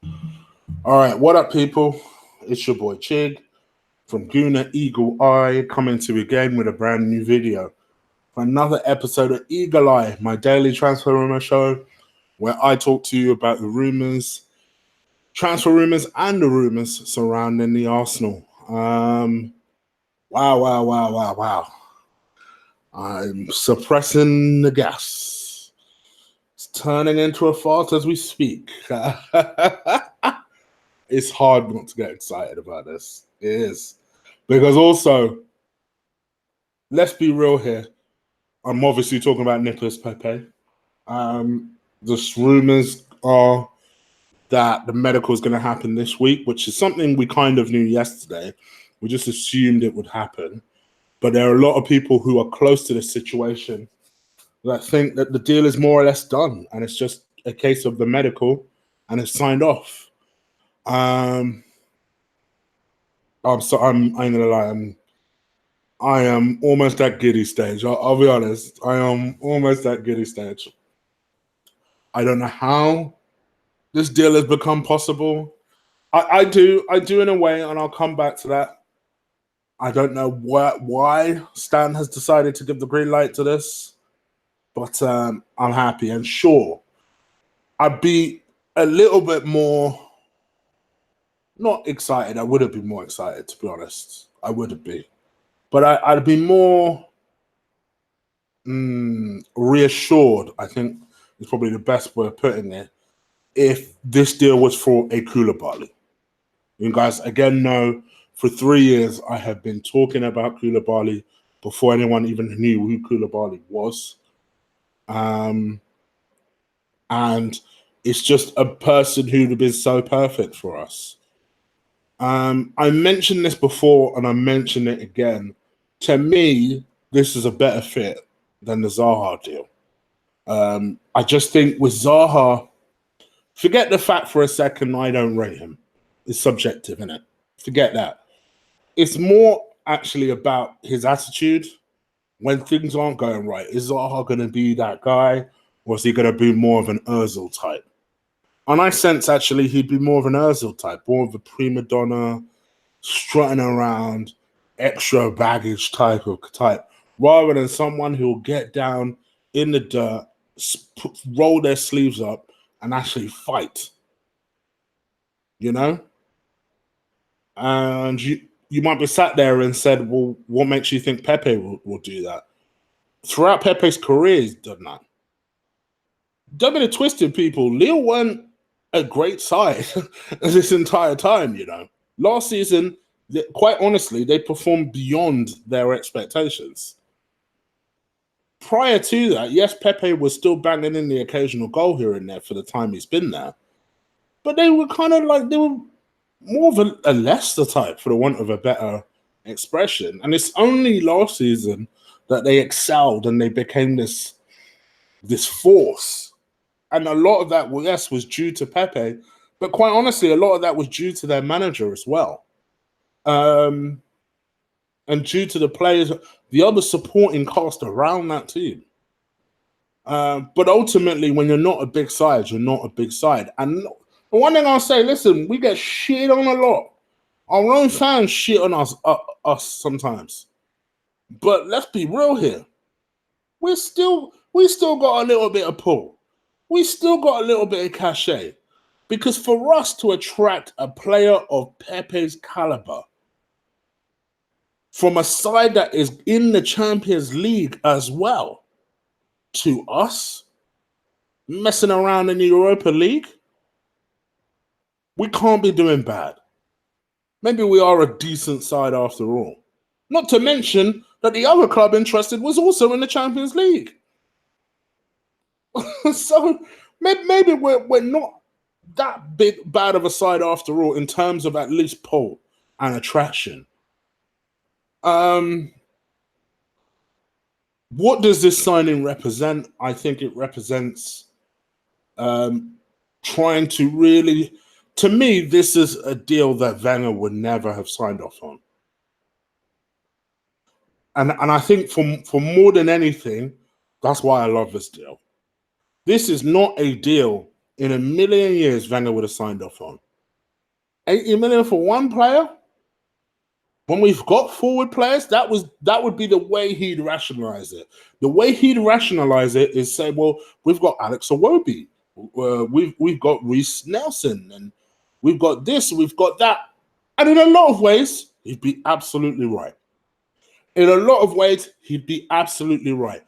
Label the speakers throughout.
Speaker 1: All right, what up, people? It's your boy Chig from Guna Eagle Eye coming to you again with a brand new video for another episode of Eagle Eye, my daily transfer rumor show, where I talk to you about the rumors, transfer rumors, and the rumors surrounding the Arsenal. Wow. I'm suppressing the gas. It's turning into a fart as we speak. It's hard not to get excited about this. It is. Because also, let's be real here. I'm obviously talking about Nicolas Pepe. The rumors are that the medical is going to happen this week, which is something we kind of knew yesterday. We just assumed it would happen. But there are a lot of people who are close to this situation that think that the deal is more or less done and it's just a case of the medical and it's signed off. I ain't gonna lie, I am almost at giddy stage. I'll be honest. I am almost at giddy stage. I don't know how this deal has become possible. I do in a way, and I'll come back to that. I don't know why Stan has decided to give the green light to this, but I'm happy and sure. I'd be a little bit more not excited. I would have been more excited, to be honest. I would have been, but I'd be more reassured. I think is probably the best way of putting it. If this deal was for a Koulibaly, you guys again know for 3 years I have been talking about Koulibaly before anyone even knew who Koulibaly was, and it's just a person who'd have been so perfect for us. I mentioned this before and I mention it again. To me, this is a better fit than the Zaha deal. I just think with Zaha, forget the fact for a second I don't rate him. It's subjective, isn't it? Forget that. It's more actually about his attitude when things aren't going right. Is Zaha going to be that guy or is he going to be more of an Ozil type? And I sense actually he'd be more of an Ozil type, more of a prima donna, strutting around, extra baggage type, rather than someone who will get down in the dirt, roll their sleeves up, and actually fight. You know, and you might be sat there and said, "Well, what makes you think Pepe will do that?" Throughout Pepe's career, he's done that. Don't get it twisted, people. Lille weren't a great side this entire time. You know, last season, quite honestly, they performed beyond their expectations. Prior to that, yes, Pepe was still banging in the occasional goal here and there for the time he's been there, but they were kind of like they were more of a Leicester type, for the want of a better expression. And it's only last season that they excelled and they became this force. And a lot of that, well, yes, was due to Pepe, but quite honestly, a lot of that was due to their manager as well. Um, and due to the players, the other supporting cast around that team. But ultimately, when you're not a big side, you're not a big side. And the one thing I'll say, listen, we get shit on a lot. Our own fans shit on us sometimes. But let's be real here. We still got a little bit of pull. We still got a little bit of cachet. Because for us to attract a player of Pepe's caliber from a side that is in the Champions League as well, to us messing around in the Europa League, we can't be doing bad. Maybe we are a decent side after all. Not to mention that the other club interested was also in the Champions League. So maybe we're not that bad of a side after all in terms of at least pull and attraction. What does this signing represent? I think it represents trying to really, to me, this is a deal that Wenger would never have signed off on. And I think for more than anything, that's why I love this deal. This is not a deal in a million years Wenger would have signed off on. 80 million for one player? When we've got forward players, that would be the way he'd rationalize it. The way he'd rationalize it is say, well, we've got Alex Iwobi, we've got Reece Nelson, and we've got this, we've got that. And in a lot of ways, he'd be absolutely right. In a lot of ways, he'd be absolutely right.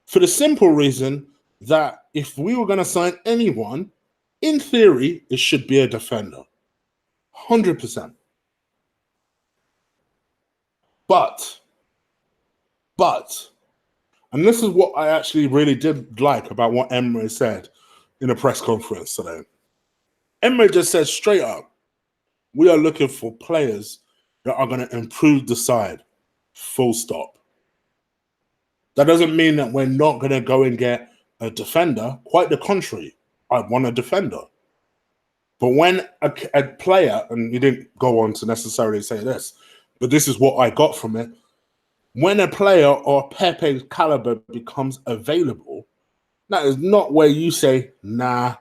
Speaker 1: For the simple reason that if we were going to sign anyone, in theory, it should be a defender. 100%. But, and this is what I actually really did like about what Emery said in a press conference today. Emery just said straight up, we are looking for players that are going to improve the side. Full stop. That doesn't mean that we're not going to go and get a defender. Quite the contrary. I want a defender. But when a player, and he didn't go on to necessarily say this, but this is what I got from it. When a player or Pepe's caliber becomes available, that is not where you say, nah.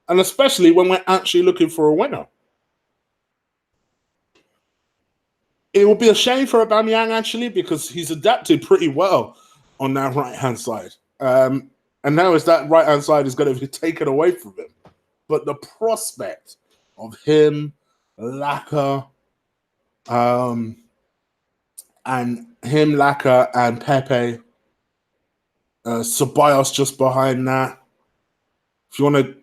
Speaker 1: And especially when we're actually looking for a winner. It would be a shame for Aubameyang, actually, because he's adapted pretty well on that right-hand side. And now is that right-hand side is going to be taken away from him. But the prospect of him, Laka, and Pepe, Ceballos just behind that. If you want to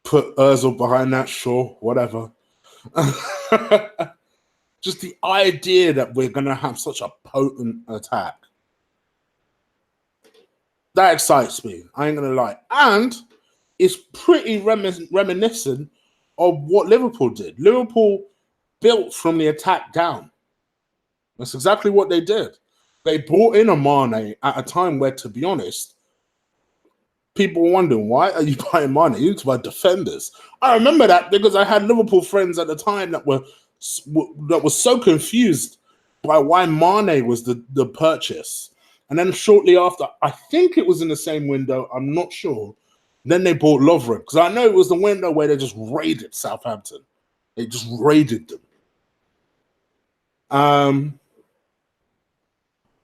Speaker 1: put Ozil behind that, sure, whatever. Just the idea that we're going to have such a potent attack. That excites me. I ain't going to lie. And it's pretty reminiscent of what Liverpool did. Liverpool built from the attack down. That's exactly what they did. They brought in a Mane at a time where, to be honest, people were wondering, why are you buying Mane? You need to buy defenders. I remember that because I had Liverpool friends at the time that were so confused by why Mane was the purchase. And then shortly after, I think it was in the same window, I'm not sure, then they bought Lovren. Because I know it was the window where they just raided Southampton. They just raided them.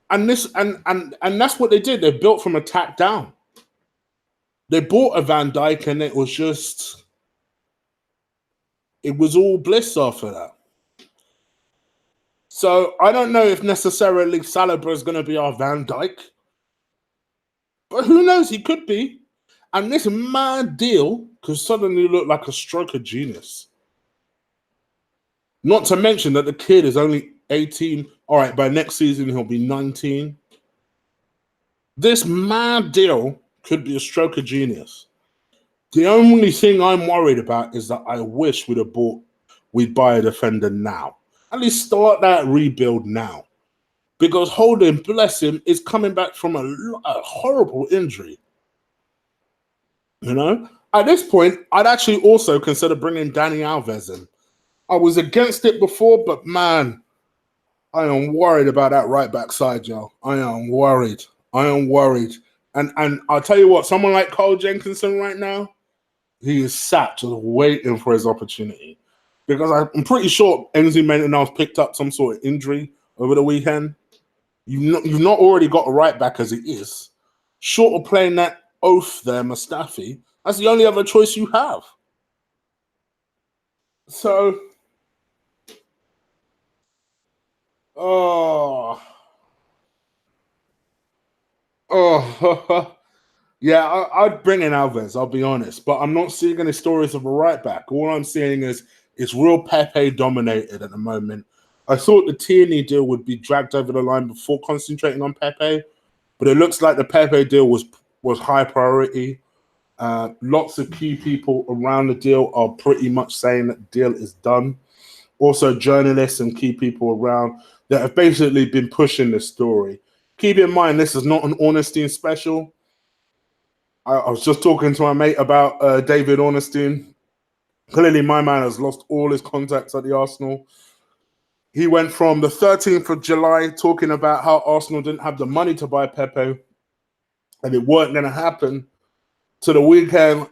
Speaker 1: And that's what they did. They built from attack down. They bought a Van Dijk and it was all bliss after that. So I don't know if necessarily Saliba is going to be our Van Dijk. But who knows? He could be. And this mad deal could suddenly look like a stroke of genius. Not to mention that the kid is only 18. All right, by next season, he'll be 19. This mad deal could be a stroke of genius. The only thing I'm worried about is that I wish we'd buy a defender now. At least start that rebuild now. Because Holding, bless him, is coming back from a horrible injury. You know? At this point, I'd actually also consider bringing Dani Alves in. I was against it before, but man, I am worried about that right back side, y'all. I am worried. And I'll tell you what, someone like Cole Jenkinson right now, he is sat just waiting for his opportunity. Because I'm pretty sure Enzo Mendenhall's picked up some sort of injury over the weekend. You've not already got a right back as it is. Short of playing that oaf there, Mustafi, that's the only other choice you have. So, yeah, I'd bring in Alves, I'll be honest. But I'm not seeing any stories of a right back. All I'm seeing is it's real Pepe dominated at the moment. I thought the Tierney deal would be dragged over the line before concentrating on Pepe, but it looks like the Pepe deal was high priority. Lots of key people around the deal are pretty much saying that the deal is done. Also, journalists and key people around that have basically been pushing this story. Keep in mind, this is not an Ornstein special. I was just talking to my mate about David Ornstein. Clearly, my man has lost all his contacts at the Arsenal. He went from the 13th of July talking about how Arsenal didn't have the money to buy Pepe and it weren't going to happen, to the weekend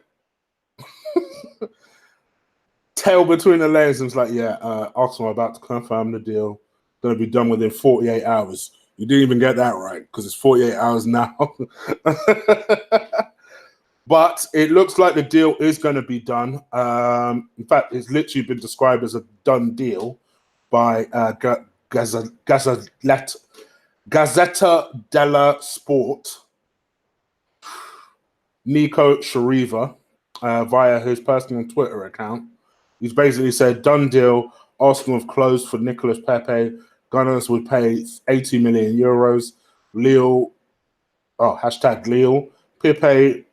Speaker 1: tail between the legs and was like, yeah, Arsenal are about to confirm the deal. Going to be done within 48 hours. You didn't even get that right because it's 48 hours now. But it looks like the deal is going to be done. In fact, it's literally been described as a done deal by Gazzetta della Sport, Nico Shariva, via his personal Twitter account. He's basically said, done deal. Arsenal have closed for Nicolas Pepe. Gunners would pay 80 million euros. Lille, hashtag Lille. Pepe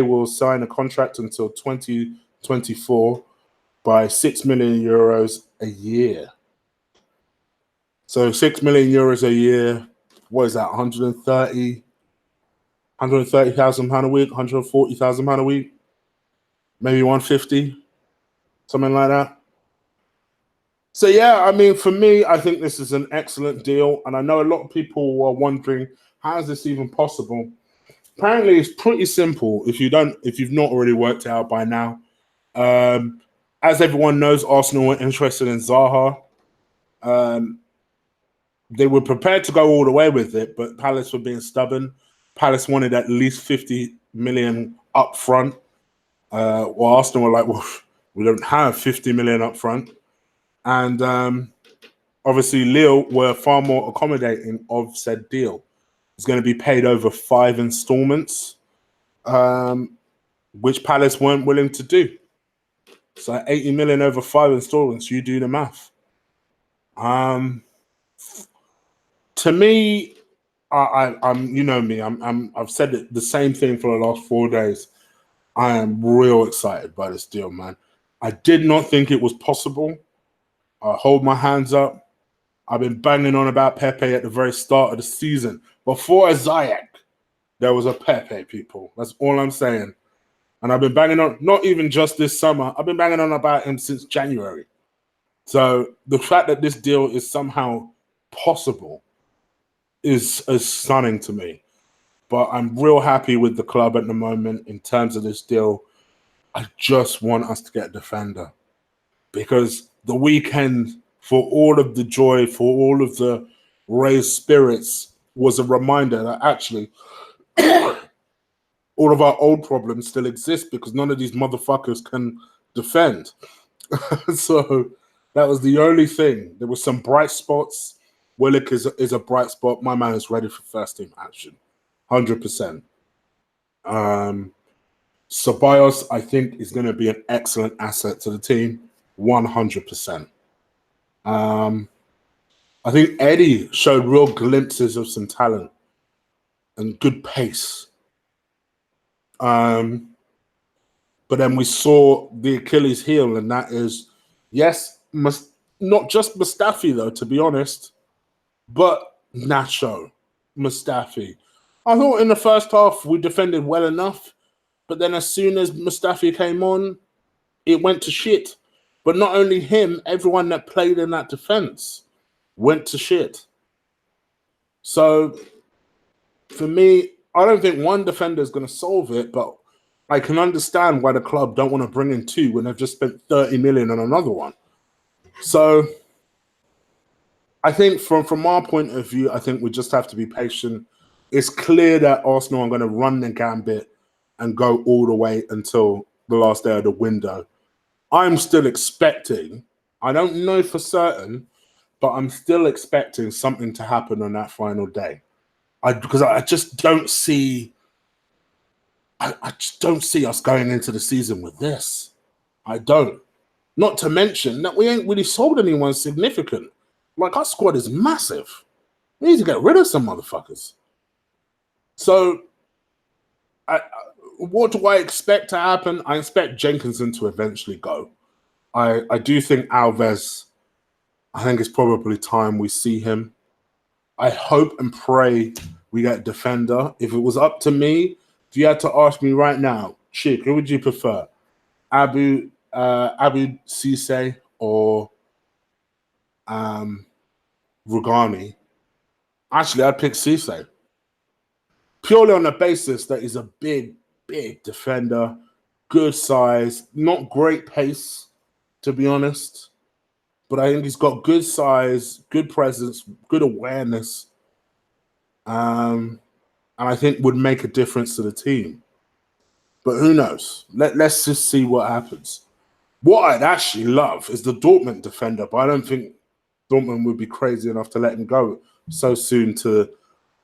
Speaker 1: will sign a contract until 2024 by 6 million euros a year. So 6 million euros a year, what is that, 130,000 pound a week, 140,000 pound a week, maybe 150, something like that. So yeah, I mean, for me, I think this is an excellent deal, and I know a lot of people are wondering, how is this even possible? Apparently, it's pretty simple. If you've not already worked it out by now, as everyone knows, Arsenal were interested in Zaha. They were prepared to go all the way with it, but Palace were being stubborn. Palace wanted at least 50 million up front. Well, Arsenal were like, well, we don't have 50 million up front. And obviously, Lille were far more accommodating of said deal. It's going to be paid over 5 installments, which Palace weren't willing to do. So 80 million over 5 installments, you do the math. To me, I'm you know me, I've said it, the same thing for the last 4 days. I am real excited by this deal, man. I did not think it was possible. I hold my hands up. I've been banging on about Pepe at the very start of the season. Before Ziyech, there was a Pepe, people. That's all I'm saying. And I've been banging on, not even just this summer, I've been banging on about him since January. So the fact that this deal is somehow possible is stunning to me. But I'm real happy with the club at the moment in terms of this deal. I just want us to get a defender. Because the weekend, for all of the joy, for all of the raised spirits, was a reminder that actually all of our old problems still exist because none of these motherfuckers can defend. So that was the only thing. There were some bright spots. Willock is a bright spot. My man is ready for first team action, 100%. Ceballos, I think, is going to be an excellent asset to the team, 100%. I think Eddie showed real glimpses of some talent and good pace. But then we saw the Achilles heel, and that is, yes, not just Mustafi, though, to be honest, but Nacho, Mustafi. I thought in the first half we defended well enough, but then as soon as Mustafi came on, it went to shit. But not only him, everyone that played in that defense went to shit. So for me, I don't think one defender is going to solve it, but I can understand why the club don't want to bring in 2 when they've just spent 30 million on another one. So I think from our point of view, I think we just have to be patient. It's clear that Arsenal are going to run the gambit and go all the way until the last day of the window. I'm still expecting, I don't know for certain, but I'm still expecting something to happen on that final day. Because I just don't see, I just don't see us going into the season with this. I don't. Not to mention that we ain't really sold anyone significant. Like, our squad is massive. We need to get rid of some motherfuckers. So, what do I expect to happen? I expect Jenkinson to eventually go. I do think Alves, I think it's probably time we see him. I hope and pray we get a defender. If it was up to me, if you had to ask me right now, Chick, who would you prefer? Abu Cisse or Rugani? Actually, I'd pick Cisse. Purely on the basis that he's a big defender, good size, not great pace, to be honest. But I think he's got good size, good presence, good awareness, and I think would make a difference to the team. But who knows? Let's just see what happens. What I'd actually love is the Dortmund defender, but I don't think Dortmund would be crazy enough to let him go so soon to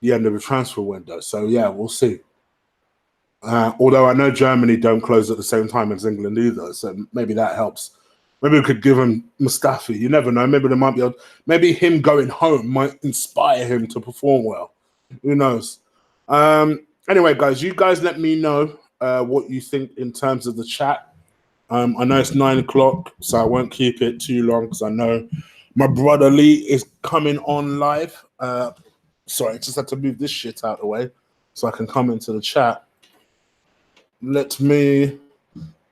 Speaker 1: the end of the transfer window. So, yeah, we'll see. Although I know Germany don't close at the same time as England either, so maybe that helps. Maybe we could give him Mustafi. You never know. Maybe there might be maybe him going home might inspire him to perform well. Who knows? Anyway, guys, you guys let me know what you think in terms of the chat. I know it's 9 o'clock, so I won't keep it too long because I know my brother Lee is coming on live. Sorry, I just had to move this shit out of the way so I can come into the chat. Let me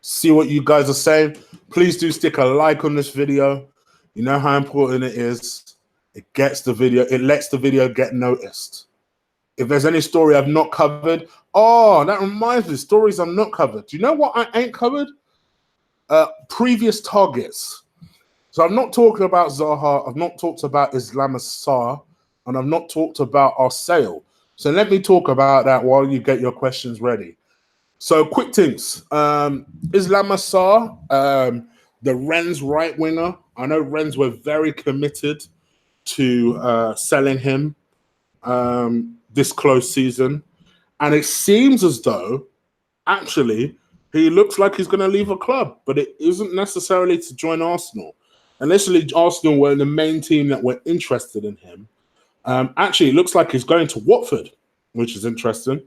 Speaker 1: see what you guys are saying. Please do stick a like on this video. You know how important it is. It lets the video get noticed. If there's any story I've not covered, that reminds me, stories I've not covered. Do you know what I ain't covered? Previous targets. So I've not talked about Zaha, I've not talked about Islam Assar, and I've not talked about our sale. So let me talk about that while you get your questions ready. So quick things. Islam Assar, the Rennes right winger. I know Rennes were very committed to selling him this close season. And it seems as though, actually, he looks like he's going to leave a club, but it isn't necessarily to join Arsenal. Initially, Arsenal were the main team that were interested in him. Actually, it looks like he's going to Watford, which is interesting.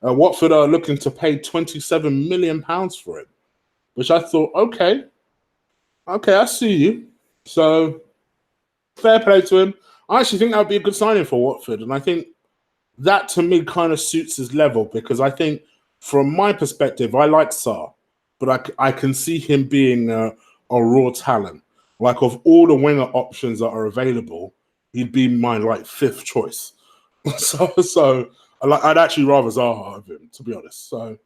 Speaker 1: Watford are looking to pay £27 million for it, which I thought, okay, I see you. So, fair play to him. I actually think that would be a good signing for Watford, and I think that, to me, kind of suits his level because I think, from my perspective, I like Sarr, but I can see him being a raw talent. Like, of all the winger options that are available, he'd be my, fifth choice. so I'd actually rather Zaha of him, to be honest. So,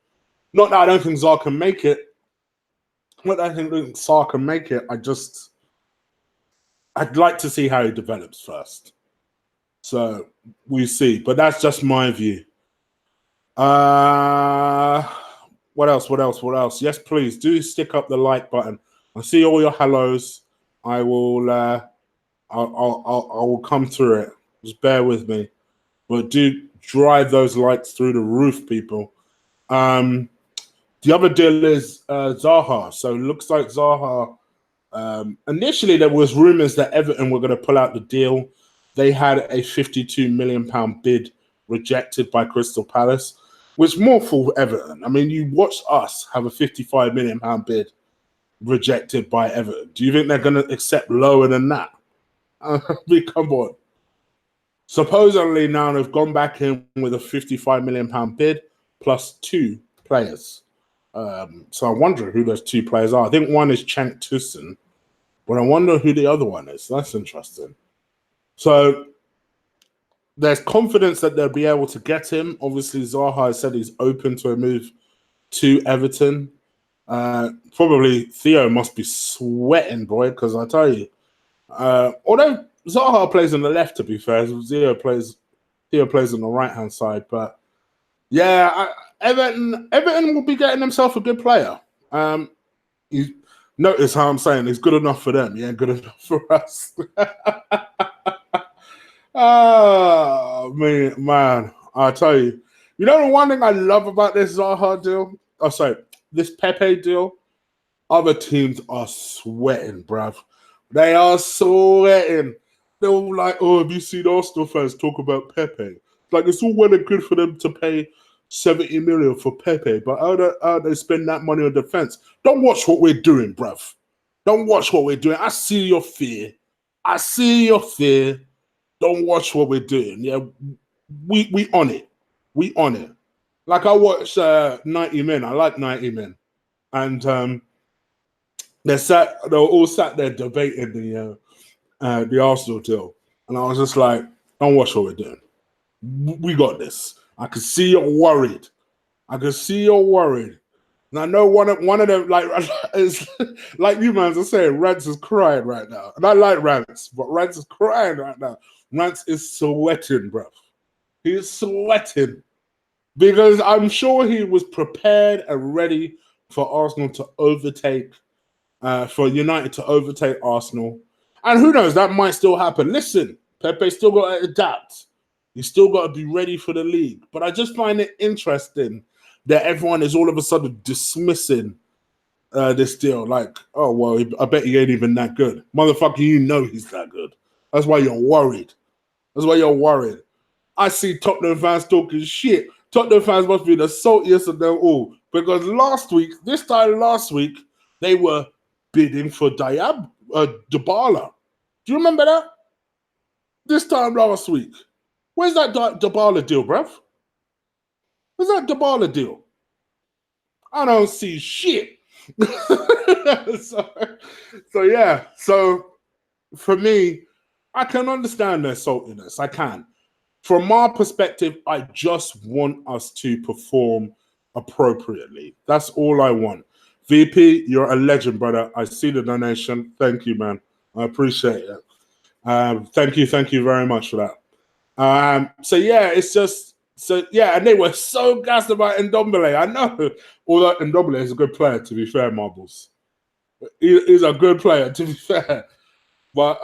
Speaker 1: not that I don't think Zaha can make it. Not that I think Sarr can make it. I'd like to see how he develops first. So, we see. But that's just my view. What else? Yes, please do stick up the like button. I see all your hellos. I will I will come through it. Just bear with me. But do drive those likes through the roof, people. The other deal is Zaha. So it looks like Zaha. Initially, there was rumors that Everton were going to pull out the deal. They had a £52 million bid rejected by Crystal Palace, which more for Everton. I mean, you watched us have a £55 million bid rejected by Everton. Do you think they're going to accept lower than that? I mean, come on. Supposedly now they've gone back in with a £55 million bid plus 2 players. So I wonder who those 2 players are. I think one is Cenk Tosun, but I wonder who the other one is. That's interesting. So there's confidence that they'll be able to get him. Obviously, Zaha has said he's open to a move to Everton. Probably Theo must be sweating, boy, because I tell you, although Zaha plays on the left, to be fair, Theo plays on the right-hand side. But yeah, Everton will be getting themselves a good player. Notice how I'm saying he's good enough for them. Yeah, good enough for us. Oh, man, I tell you. You know the one thing I love about this Zaha deal? Oh, sorry, this Pepe deal? Other teams are sweating, bruv. They are sweating. They're all like, oh, have you seen Arsenal fans talk about Pepe? Like, it's all well and good for them to pay 70 million for Pepe, but how they spend that money on defense? Don't watch what we're doing, bruv. Don't watch what we're doing. I see your fear. Don't watch what we're doing. Yeah, we on it. We on it. Like, I watched 90 Men. I like 90 Men. And they were all sat there debating the Arsenal deal. And I was just like, don't watch what we're doing. We got this. I can see you're worried. And I know one of them, like, is like you man are saying, Rance is crying right now. And I like Rance, but Rance is crying right now. Rance is sweating, bro. He's sweating because I'm sure he was prepared and ready for Arsenal to overtake, for United to overtake Arsenal. And who knows, that might still happen. Listen, Pepe still got to adapt. He's still got to be ready for the league. But I just find it interesting that everyone is all of a sudden dismissing this deal. Like, oh, well, I bet he ain't even that good. Motherfucker, you know he's that good. That's why you're worried. That's why you're worried. I see Tottenham fans talking shit. Tottenham fans must be the saltiest of them all. Because this time last week, they were bidding for Dybala. Do you remember that? This time last week. Where's that Dybala deal, bruv? Where's that Dybala deal? I don't see shit. so yeah. So for me, I can understand their saltiness. I can. From my perspective, I just want us to perform appropriately. That's all I want. VP, you're a legend, brother. I see the donation. Thank you, man. I appreciate it. Thank you very much for that. So yeah, it's just and they were so gassed about Ndombele. I know, although Ndombele is a good player, to be fair, Marbles. He's a good player, to be fair. But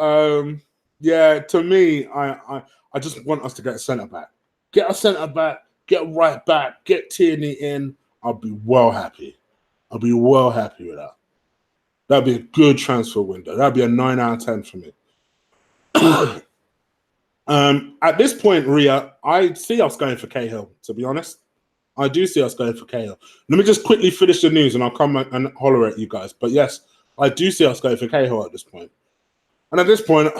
Speaker 1: yeah, to me, I just want us to get a centre back. Get a centre back, get a right back, get Tierney in. I'll be well happy. I'll be well happy with that. That'd be a good transfer window. That'd be a 9 out of 10 for me. At this point, Ria, I see us going for Cahill, to be honest. I do see us going for Cahill. Let me just quickly finish the news and I'll come and holler at you guys. But yes, I do see us going for Cahill at this point. And at this point,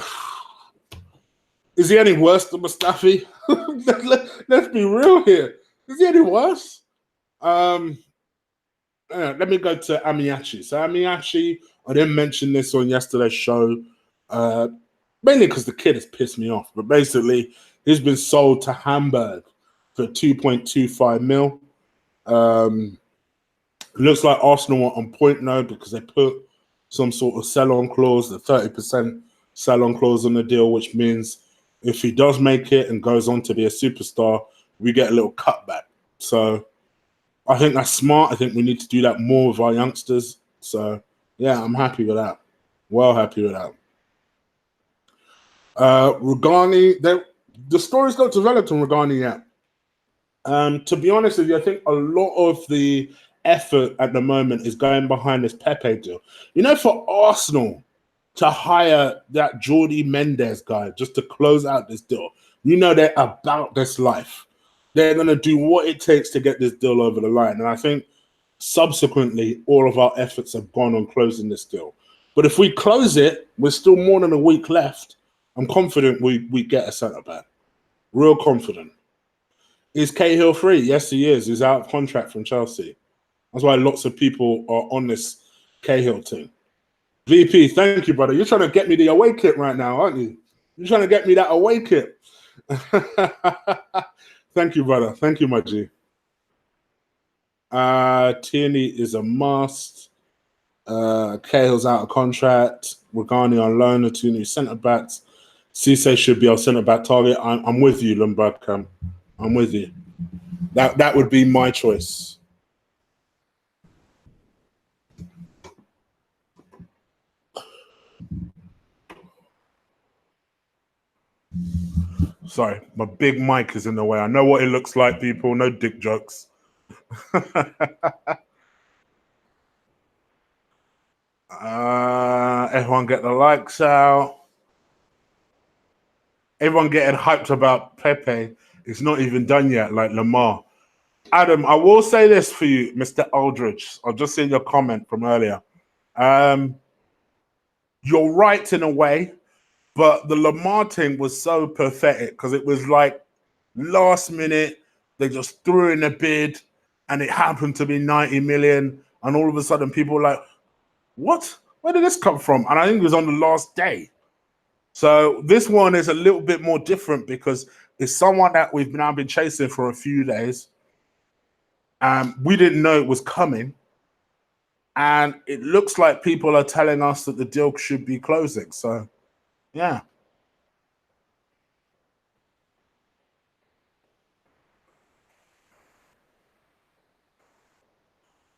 Speaker 1: is he any worse than Mustafi? Let's be real here. Is he any worse? Let me go to Amiachi. So Amiachi, I didn't mention this on yesterday's show, mainly because the kid has pissed me off. But basically, he's been sold to Hamburg for 2.25 mil. Looks like Arsenal are on point now because they put some sort of sell-on clause, the 30% sell-on clause on the deal, which means if he does make it and goes on to be a superstar, we get a little cutback. So I think that's smart. I think we need to do that more with our youngsters. So yeah, I'm happy with that. Well happy with that. Rugani, the story's not developed on Rugani yet. To be honest with you, I think a lot of the effort at the moment is going behind this Pepe deal. You know, for Arsenal to hire that Jordi Mendes guy just to close out this deal, you know they're about this life. They're going to do what it takes to get this deal over the line. And I think subsequently, all of our efforts have gone on closing this deal. But if we close it, we're still more than a week left. I'm confident we get a centre-back. Real confident. Is Cahill free? Yes, he is. He's out of contract from Chelsea. That's why lots of people are on this Cahill team. VP, thank you, brother. You're trying to get me the away kit right now, aren't you? You're trying to get me that away kit. Thank you, brother. Thank you, my G. Tierney is a must. Cahill's out of contract. Regani on loan. The two new centre-backs. Cisse should be our centre-back target. I'm with you, Lombard Cam. I'm with you. That would be my choice. Sorry, my big mic is in the way. I know what it looks like, people. No dick jokes. Everyone get the likes out. Everyone getting hyped about Pepe. It's not even done yet, like Lamar. Adam, I will say this for you, Mr. Aldridge. I've just seen your comment from earlier. You're right in a way, but the Lamar thing was so pathetic because it was like last minute, they just threw in a bid and it happened to be 90 million. And all of a sudden people were like, what? Where did this come from? And I think it was on the last day. So this one is a little bit more different because it's someone that we've now been chasing for a few days. We didn't know it was coming. And it looks like people are telling us that the deal should be closing. So, yeah.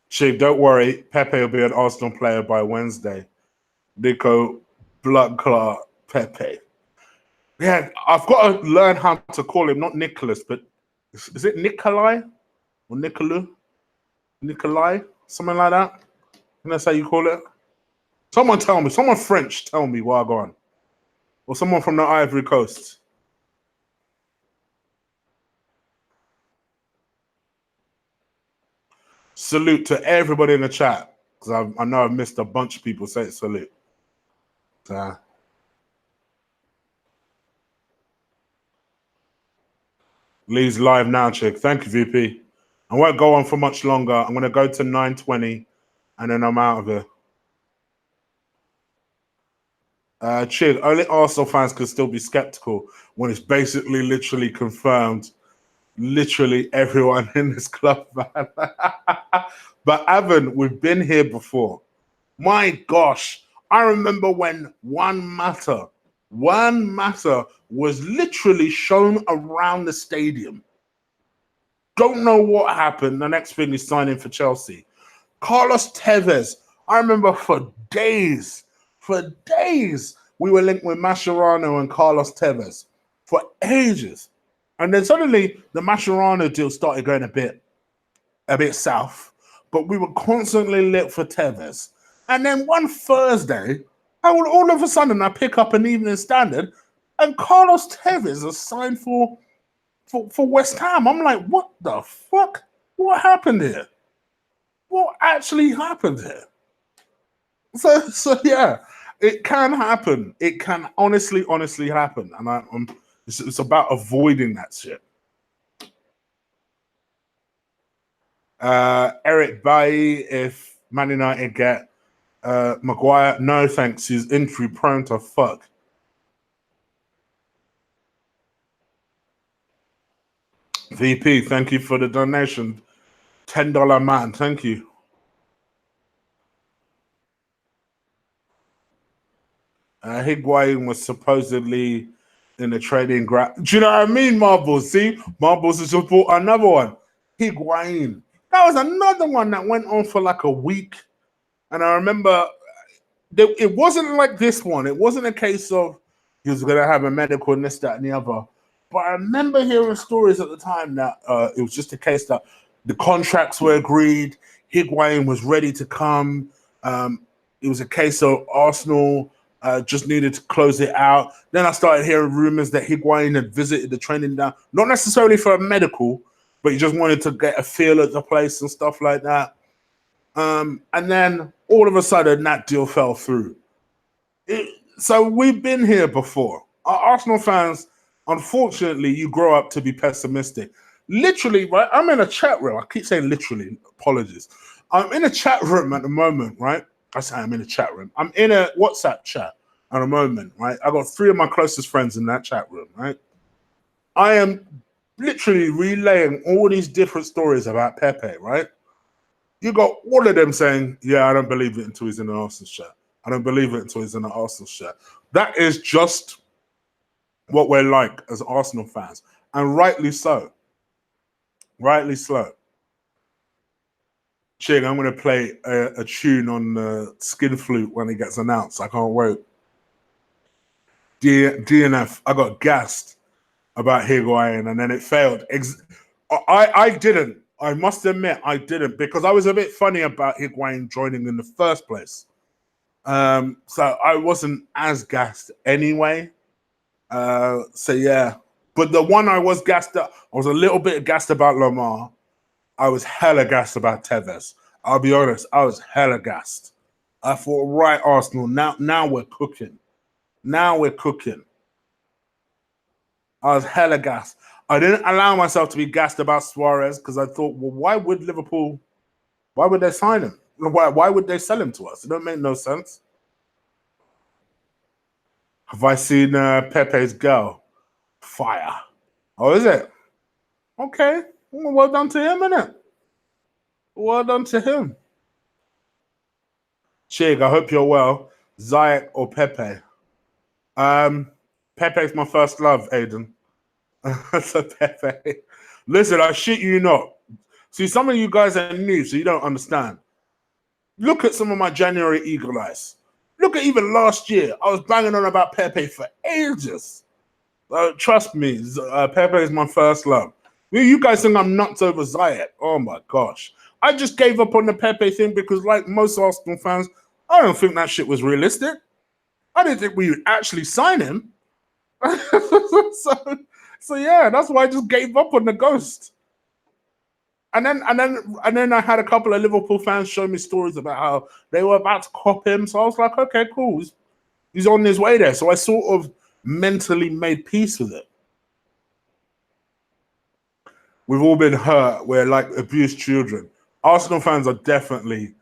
Speaker 1: Chief, don't worry. Pepe will be an Arsenal player by Wednesday. Nico Blood Clot Pepe. Yeah, I've got to learn how to call him, not Nicholas, but is it Nikolai or Nicolou? Nikolai? Something like that? And that's how you call it? Someone tell me. Someone French tell me while I go on. Or someone from the Ivory Coast. Salute to everybody in the chat. Because I know I've missed a bunch of people say salute. Lee's live now, chick. Thank you, VP. I won't go on for much longer. I'm going to go to 9:20 and then I'm out of here. Chig, only Arsenal fans could still be skeptical when it's basically literally confirmed literally everyone in this club, man. But Evan, we've been here before. My gosh, I remember when One Matter was literally shown around the stadium. Don't know what happened. The next thing is signing for Chelsea. Carlos Tevez, I remember for days, we were linked with Mascherano and Carlos Tevez for ages. And then suddenly the Mascherano deal started going a bit south, but we were constantly lit for Tevez. And then one Thursday, all of a sudden I pick up an Evening Standard and Carlos Tevez is signed for West Ham. I'm like, what the fuck? What happened here? What actually happened here? So yeah, it can happen. It can honestly happen, and it's about avoiding that shit. Eric Bailly, if Man United get Maguire, no thanks. He's injury prone to fuck. VP, thank you for the donation. $10 man, thank you. Higuain was supposedly in the trading ground. Do you know what I mean, Marbles? See, Marbles has just bought another one. Higuain. That was another one that went on for like a week. And I remember it wasn't like this one. It wasn't a case of he was going to have a medical and this, that, and the other. But I remember hearing stories at the time that it was just a case that the contracts were agreed. Higuain was ready to come. It was a case of Arsenal just needed to close it out. Then I started hearing rumors that Higuain had visited the training down, not necessarily for a medical, but he just wanted to get a feel at the place and stuff like that. And then all of a sudden, that deal fell through. So we've been here before. Our Arsenal fans, unfortunately, you grow up to be pessimistic. Literally, right? I'm in a chat room. I keep saying literally. Apologies. I'm in a chat room at the moment, right? I say I'm in a chat room. I'm in a WhatsApp chat at the moment, right? I got 3 of my closest friends in that chat room, right? I am literally relaying all these different stories about Pepe, right? You got all of them saying, yeah, I don't believe it until he's in an Arsenal shirt. I don't believe it until he's in an Arsenal shirt. That is just what we're like as Arsenal fans. And rightly so. Rightly so. Chig, I'm going to play a tune on the skin flute when he gets announced. I can't wait. DNF, I got gassed about Higuain and then it failed. I didn't. I must admit, I didn't because I was a bit funny about Higuain joining in the first place. So I wasn't as gassed anyway. So yeah, but the one I was gassed up, I was a little bit gassed about Lamar. I was hella gassed about Tevez. I'll be honest, I was hella gassed. I thought, right, Arsenal, now we're cooking. Now we're cooking. I was hella gassed. I didn't allow myself to be gassed about Suarez because I thought, well, why would they sign him? Why would they sell him to us? It don't make no sense. Have I seen Pepe's girl? Fire. Oh, is it? Okay. Well done to him, innit? Well done to him. Chig, I hope you're well. Zayek or Pepe? Pepe's my first love, Aiden. So Pepe. Listen, I shit you not. See, some of you guys are new, so you don't understand. Look at some of my January Eagle Eyes. Look at even last year. I was banging on about Pepe for ages. Trust me, Pepe is my first love. You guys think I'm nuts over Zayek. Oh my gosh. I just gave up on the Pepe thing because, like most Arsenal fans, I don't think that shit was realistic. I didn't think we would actually sign him. so yeah, that's why I just gave up on the ghost. And then I had a couple of Liverpool fans show me stories about how they were about to cop him. So I was like, okay, cool. He's on his way there. So I sort of mentally made peace with it. We've all been hurt. We're like abused children. Arsenal fans are definitely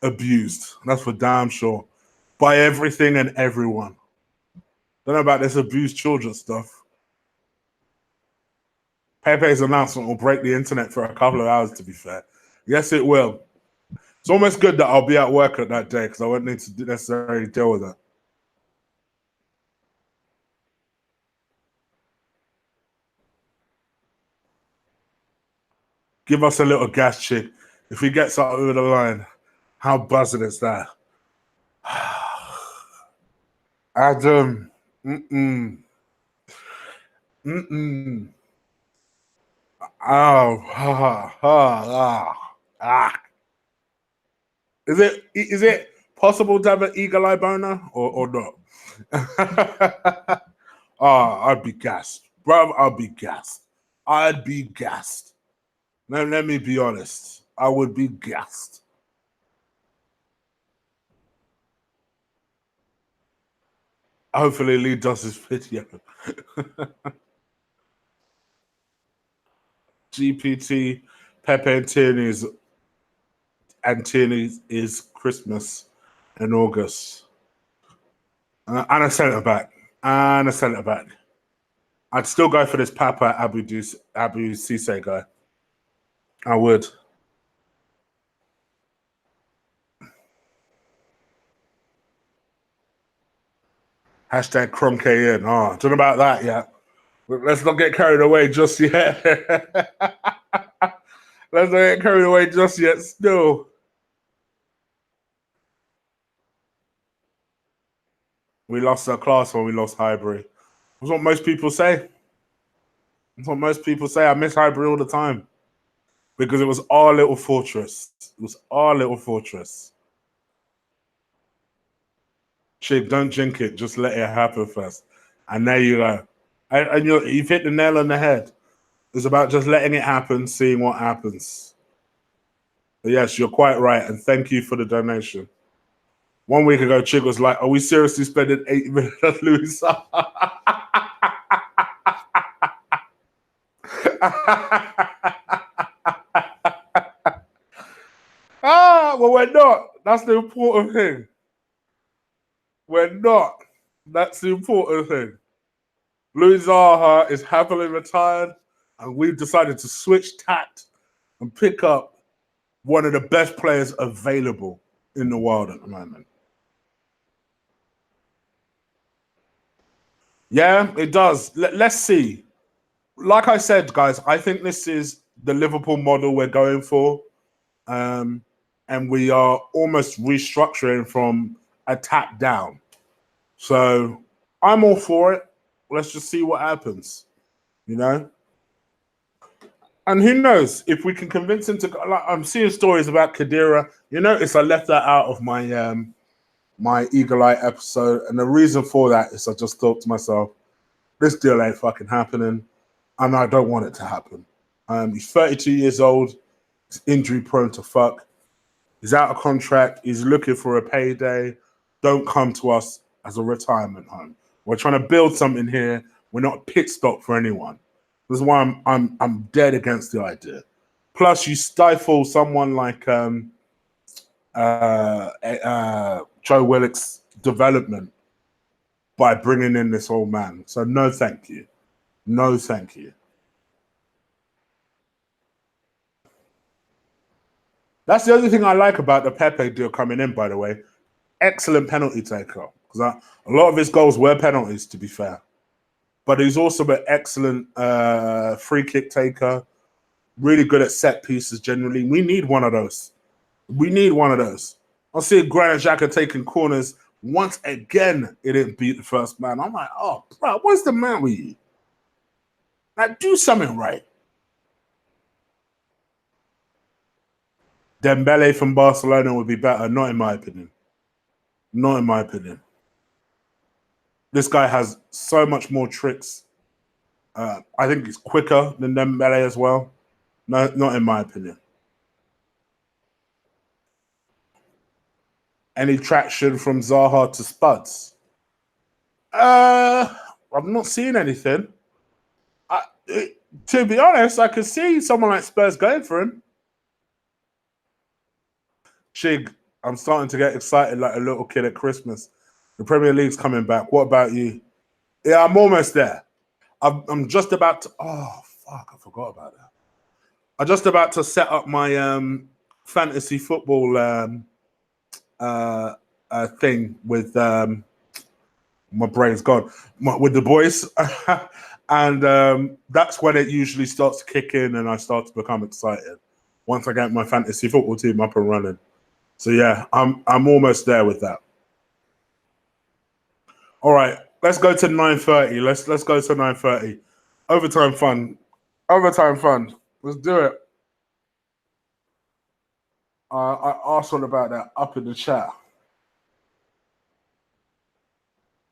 Speaker 1: abused. That's for damn sure. By everything and everyone. Don't know about this abused children stuff. Pepe's announcement will break the internet for a couple of hours, to be fair. Yes, it will. It's almost good that I'll be at work at that day because I won't need to necessarily deal with it. Give us a little gas chick. If he gets up over the line, how buzzing is that? Adam. Mm-mm. Mm-mm. Oh, Is it possible to have an eagle eye boner or not? I'd be gassed. Bro, I'd be gassed. I'd be gassed. Let me be honest. I would be gassed. Hopefully Lee does his video. GPT, Pepe and Tierney is Christmas in August. And a centre back. And a centre back. I'd still go for this Papa Abu Cisse guy. I would. Hashtag Cronk in. Oh, don't know about that yet. Let's not get carried away just yet. Let's not get carried away just yet. Still. We lost our class when we lost Highbury. That's what most people say. That's what most people say. I miss Highbury all the time because it was our little fortress. It was our little fortress. Chig, don't drink it. Just let it happen first. And there you go. And you've hit the nail on the head. It's about just letting it happen, seeing what happens. But yes, you're quite right. And thank you for the donation. 1 week ago, Chig was like, are we seriously spending 8 minutes on Louis? Well, we're not. That's the important thing. We're not. That's the important thing. Louis Zaha is happily retired, and we've decided to switch tact and pick up one of the best players available in the world at the moment. Yeah, it does. Let's see. Like I said, guys, I think this is the Liverpool model we're going for. And we are almost restructuring from attack down. So I'm all for it. Let's just see what happens, you know? And who knows if we can convince him to go. Like, I'm seeing stories about Khedira. You notice I left that out of my Eagle Eye episode. And the reason for that is I just thought to myself, this deal ain't fucking happening. And I don't want it to happen. He's 32 years old. He's injury prone to fuck. He's out of contract. He's looking for a payday. Don't come to us as a retirement home. We're trying to build something here. We're not a pit stop for anyone. This is why I'm dead against the idea. Plus, you stifle someone like Joe Willock's development by bringing in this old man. So no, thank you. No, thank you. That's the other thing I like about the Pepe deal coming in, by the way. excellent penalty taker because a lot of his goals were penalties, to be fair. But he's also an excellent free kick taker, really good at set pieces generally. We need one of those. We need one of those. I see Granit Xhaka taking corners. Once again, it didn't beat the first man. I'm like, oh, bro, what's the matter with you? Like, do something right. Dembele from Barcelona would be better, not in my opinion. Not in my opinion. This guy has so much more tricks. I think he's quicker than Dembele as well. No, not in my opinion. Any traction from Zaha to Spuds? I'm not seeing anything. To be honest, I could see someone like Spurs going for him. Chig, I'm starting to get excited like a little kid at Christmas. The Premier League's coming back. What about you? Yeah, I'm almost there. I'm just about to. Oh fuck! I forgot about that. I'm just about to set up my fantasy football thing with my brain's gone with the boys, and that's when it usually starts to kick in, and I start to become excited once I get my fantasy football team up and running. So yeah, I'm almost there with that. All right, let's go to 9:30. Let's go to 9:30. Overtime fun. Overtime fun. Let's do it. I asked all about that up in the chat.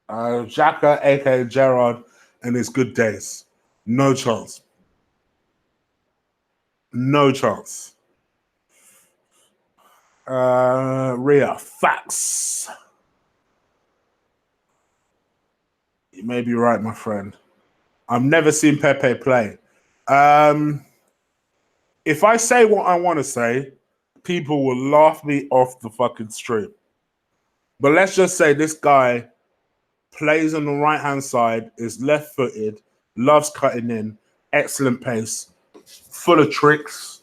Speaker 1: Xhaka, aka Gerrard, and his good days. No chance. No chance. Ria, facts. You may be right, my friend. I've never seen Pepe play. If I say what I want to say, people will laugh me off the fucking stream. But let's just say this guy plays on the right-hand side, is left-footed, loves cutting in, excellent pace, full of tricks,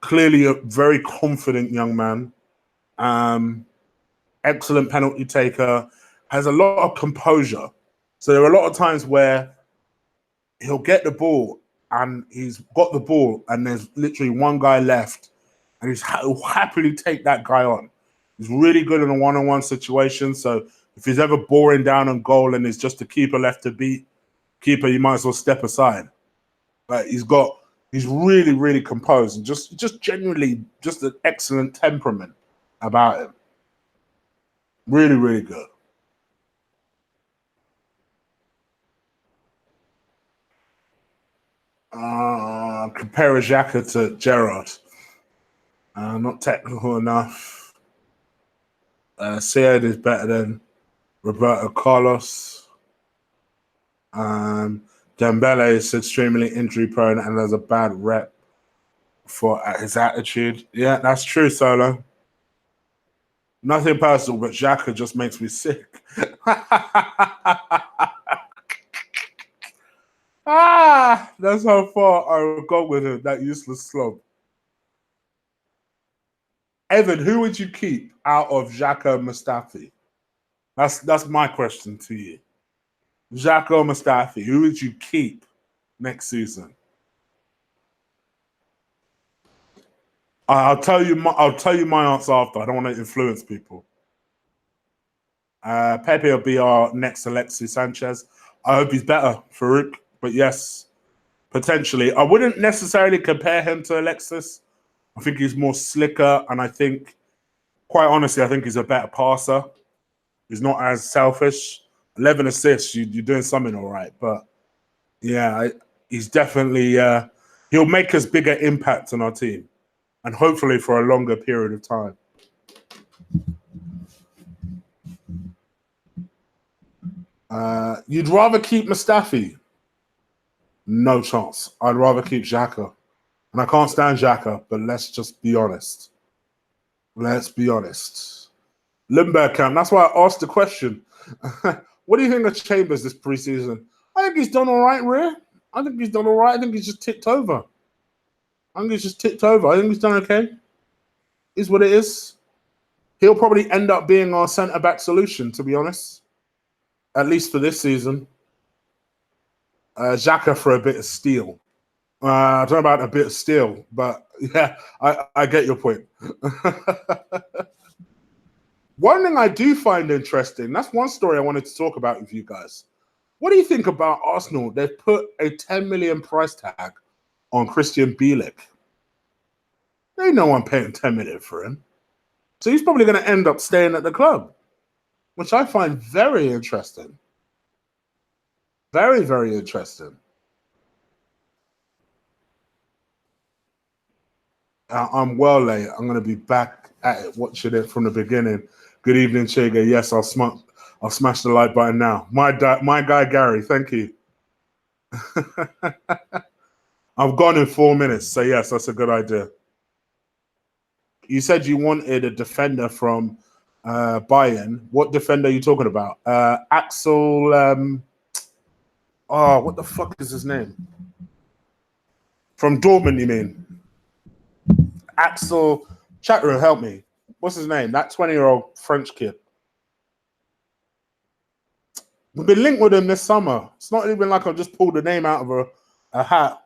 Speaker 1: clearly a very confident young man, excellent penalty taker, has a lot of composure. So there are a lot of times where he'll get the ball and he's got the ball and there's literally one guy left and he'll happily take that guy on. He's really good in a one-on-one situation. So if he's ever boring down on goal and there's just a keeper left to beat, keeper, you might as well step aside. But he's really, really composed and just genuinely just an excellent temperament about him. Really, really good. Compare Xhaka to Gerrard. Not technical enough. Sead is better than Roberto Carlos. Dembele is extremely injury prone and has a bad rep for his attitude. Yeah, that's true, Solo. Nothing personal, but Xhaka just makes me sick. That's how far I would go with him, that useless slob. Evan, who would you keep out of Xhaka and Mustafi? That's my question to you. Xhaka or Mustafi, who would you keep next season? I'll tell you my answer after. I don't want to influence people. Pepe will be our next Alexis Sanchez. I hope he's better, Farouk. But yes, potentially. I wouldn't necessarily compare him to Alexis. I think he's more slicker, and I think, quite honestly, I think he's a better passer. He's not as selfish. 11 assists, you're doing something all right. But yeah, he's definitely, he'll make us bigger impact on our team, and hopefully for a longer period of time. You'd rather keep Mustafi? No chance. I'd rather keep Xhaka. And I can't stand Xhaka, but let's just be honest. Let's be honest. Limberg camp. That's why I asked the question. What do you think of Chambers this preseason? I think he's done all right, Rhea. I think he's done all right. I think he's just ticked over. I think he's done okay. Is what it is. He'll probably end up being our centre-back solution, to be honest, at least for this season. Xhaka for a bit of steel. I don't know about a bit of steel, but yeah, I get your point. One thing I do find interesting, that's one story I wanted to talk about with you guys. What do you think about Arsenal? They've put a 10 million price tag on Christian Bielik. There ain't no one paying 10 million for him. So he's probably going to end up staying at the club, which I find very interesting. Very, very interesting. I'm well late. I'm going to be back at it, watching it from the beginning. Good evening, Chega. Yes, I'll smash the like button now. My guy, Gary, thank you. I've gone in 4 minutes, so yes, that's a good idea. You said you wanted a defender from Bayern. What defender are you talking about? Axel. What the fuck is his name? From Dortmund, you mean? Axel. Chat room, help me. What's his name? That 20-year-old French kid. We've been linked with him this summer. It's not even like I've just pulled the name out of a hat.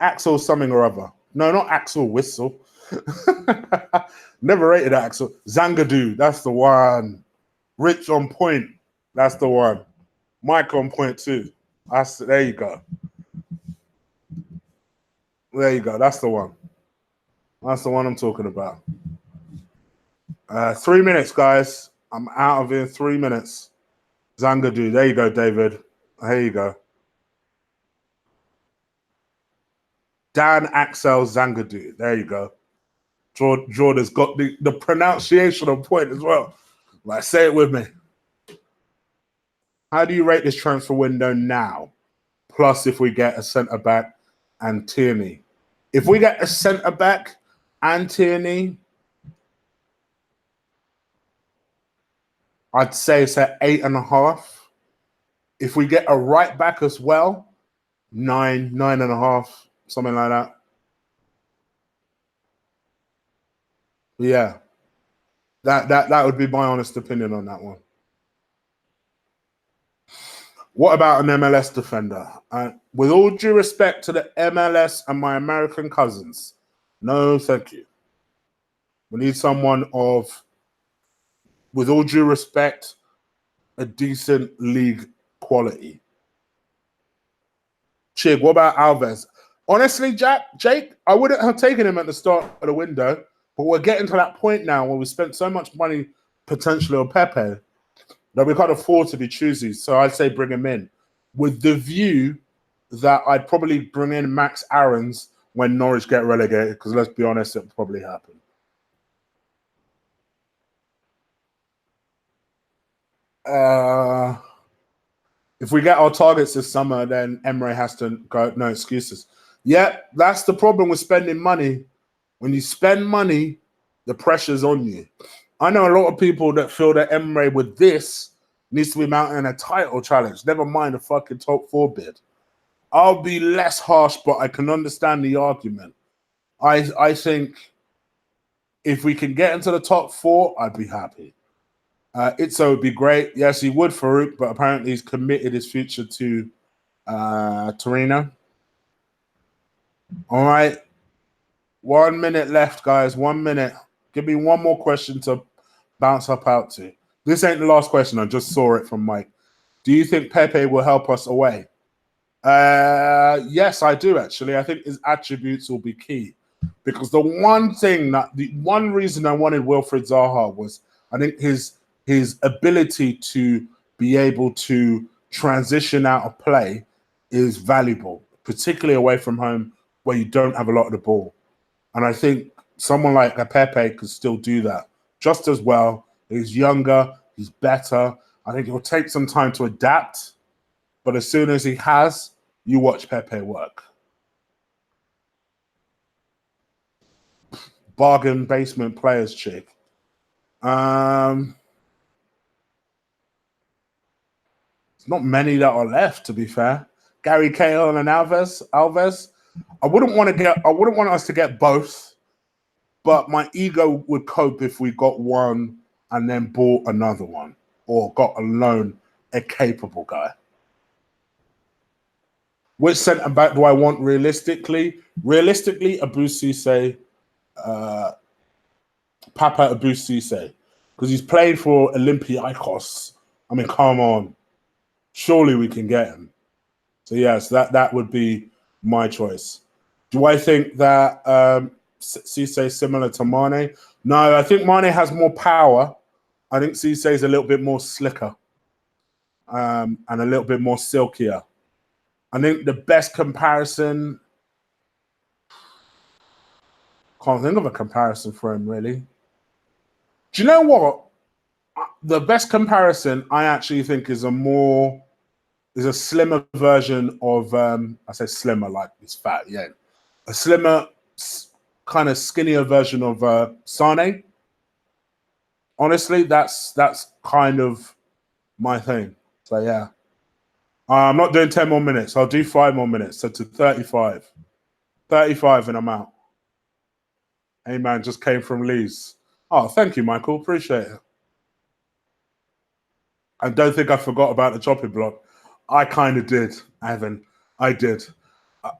Speaker 1: Axel something or other. No, not Axel Whistle. Never rated Axel. Zangadoo, that's the one. Rich on point, that's the one. Mike on point too. There you go. There you go. That's the one. That's the one I'm talking about. 3 minutes, guys. I'm out of here in 3 minutes. Zangadoo. There you go, David. There you go. Dan Axel Zangadoo. There you go. Jordan's got the pronunciation on point as well. Like, say it with me. How do you rate this transfer window now? Plus, if we get a centre-back and Tierney. If we get a centre-back and Tierney, I'd say it's at 8.5. If we get a right-back as well, 9, 9.5, something like that. Yeah. That would be my honest opinion on that one. What about an MLS defender? With all due respect to the MLS and my American cousins, no, thank you. We need someone with all due respect, a decent league quality. Chig, what about Alves? Honestly, Jake, I wouldn't have taken him at the start of the window, but we're getting to that point now where we spent so much money potentially on Pepe that we can't afford to be choosy. So I'd say bring him in with the view that I'd probably bring in Max Aarons when Norwich get relegated, because let's be honest, it'll probably happen. If we get our targets this summer, then Emre has to go. No excuses. Yeah, that's the problem with spending money. When you spend money, the pressure's on you. I know a lot of people that feel that Emre with this needs to be mounting a title challenge. Never mind a fucking top 4 bid. I'll be less harsh, but I can understand the argument. I think if we can get into the top 4, I'd be happy. Itzo would be great. Yes, he would, Farouk, but apparently he's committed his future to Torino. All right. 1 minute left, guys. 1 minute. Give me one more question to bounce up out to. This ain't the last question. I just saw it from Mike. Do you think Pepe will help us away? Yes, I do, actually. I think his attributes will be key. Because the one reason I wanted Wilfried Zaha was I think his ability to be able to transition out of play is valuable, particularly away from home where you don't have a lot of the ball. And I think someone like a Pepe could still do that just as well. He's younger, he's better. I think it will take some time to adapt, but as soon as he has, you watch Pepe work. Bargain basement players chick. There's not many that are left, to be fair. Gary Cahill and Alves. I wouldn't want us to get both, but my ego would cope if we got one and then bought another one or got a loan a capable guy. Which centre back do I want realistically? Realistically, Abu Cisse, Papa Abu Cisse, because he's played for Olympiacos. I mean, come on, surely we can get him. So yes, that would be my choice. Do I think that Cisse is similar to Mane? No, I think Mane has more power. I think Cisse is a little bit more slicker and a little bit more silkier. I think the best comparison, can't think of a comparison for him really. Do you know what? The best comparison I actually think is a slimmer version of I say slimmer like it's fat, yeah. A slimmer, kind of skinnier version of Sane. Honestly, that's kind of my thing. So yeah. I'm not doing 10 more minutes. I'll do 5 more minutes. So to 35. 35 and I'm out. Hey man, just came from Leeds. Oh, thank you, Michael. Appreciate it. I don't think I forgot about the chopping block. I kind of did, Evan. I did.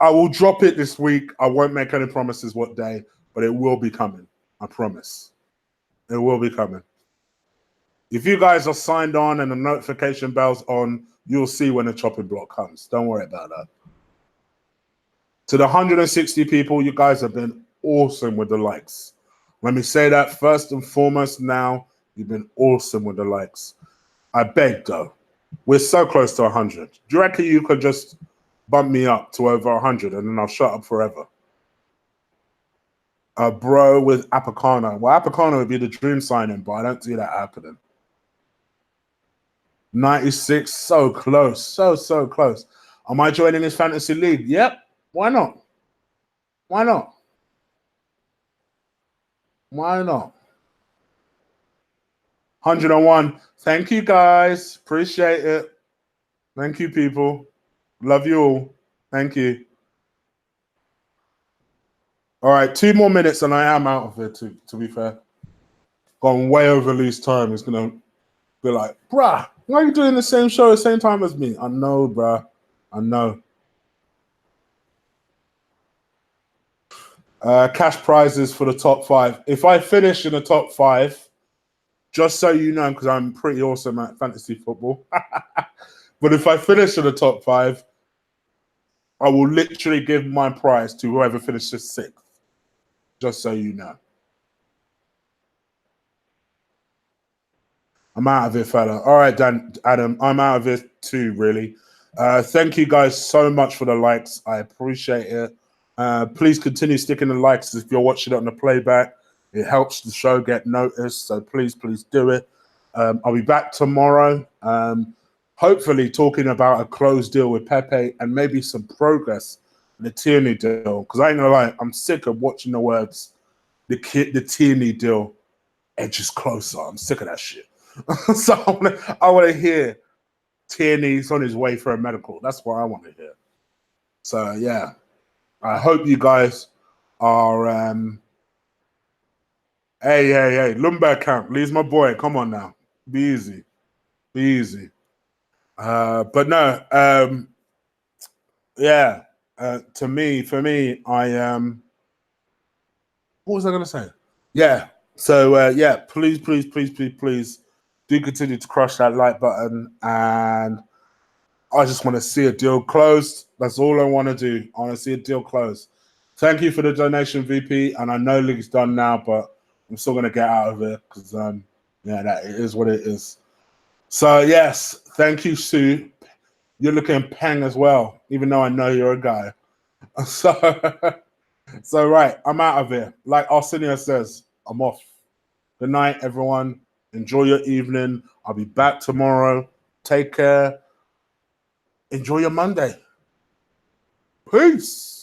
Speaker 1: I will drop it this week. I won't make any promises what day, but it will be coming. I promise. It will be coming. If you guys are signed on and the notification bell's on, you'll see when the chopping block comes. Don't worry about that. To the 160 people, you guys have been awesome with the likes. Let me say that first and foremost now, you've been awesome with the likes. I beg, though. We're so close to 100. Do you reckon you could just bump me up to over 100 and then I'll shut up forever? Bro with Apicana. Well, Apicana would be the dream signing, but I don't see that happening. 96, so close. So close. Am I joining this fantasy league? Yep. Why not? Why not? Why not? 101. Thank you, guys. Appreciate it. Thank you, people. Love you all. Thank you. All right, 2 more minutes and I am out of here, to be fair. Gone way over Lee's time. It's going to be like, bruh, why are you doing the same show at the same time as me? I know, bruh. I know. Cash prizes for the top 5. If I finish in the top 5, just so you know, because I'm pretty awesome at fantasy football, but if I finish in the top 5, I will literally give my prize to whoever finishes 6th. Just so you know. I'm out of it, fella. All right, Adam, I'm out of it too, really. Thank you guys so much for the likes. I appreciate it. Please continue sticking the likes if you're watching it on the playback. It helps the show get noticed, so please do it. I'll be back tomorrow, hopefully talking about a closed deal with Pepe and maybe some progress in the Tierney deal, because I ain't gonna lie, I'm sick of watching the words, the Tierney deal edges closer. I'm sick of that shit. So I want to hear Tierney's on his way for a medical. That's what I want to hear. So yeah, I hope you guys are. Hey, Lumber Camp, Lee's my boy. Come on now, be easy, be easy. But no, yeah. For me, what was I gonna say? Yeah. So yeah, please do continue to crush that like button, and I just want to see a deal closed. That's all I want to do. I want to see a deal closed. Thank you for the donation, VP, and I know league's done now, but I'm still gonna get out of it because yeah, that it is what it is. So yes, thank you, Sue. You're looking peng as well, even though I know you're a guy. So right, I'm out of here. Like Arsenio says, I'm off. Good night, everyone. Enjoy your evening. I'll be back tomorrow. Take care. Enjoy your Monday. Peace.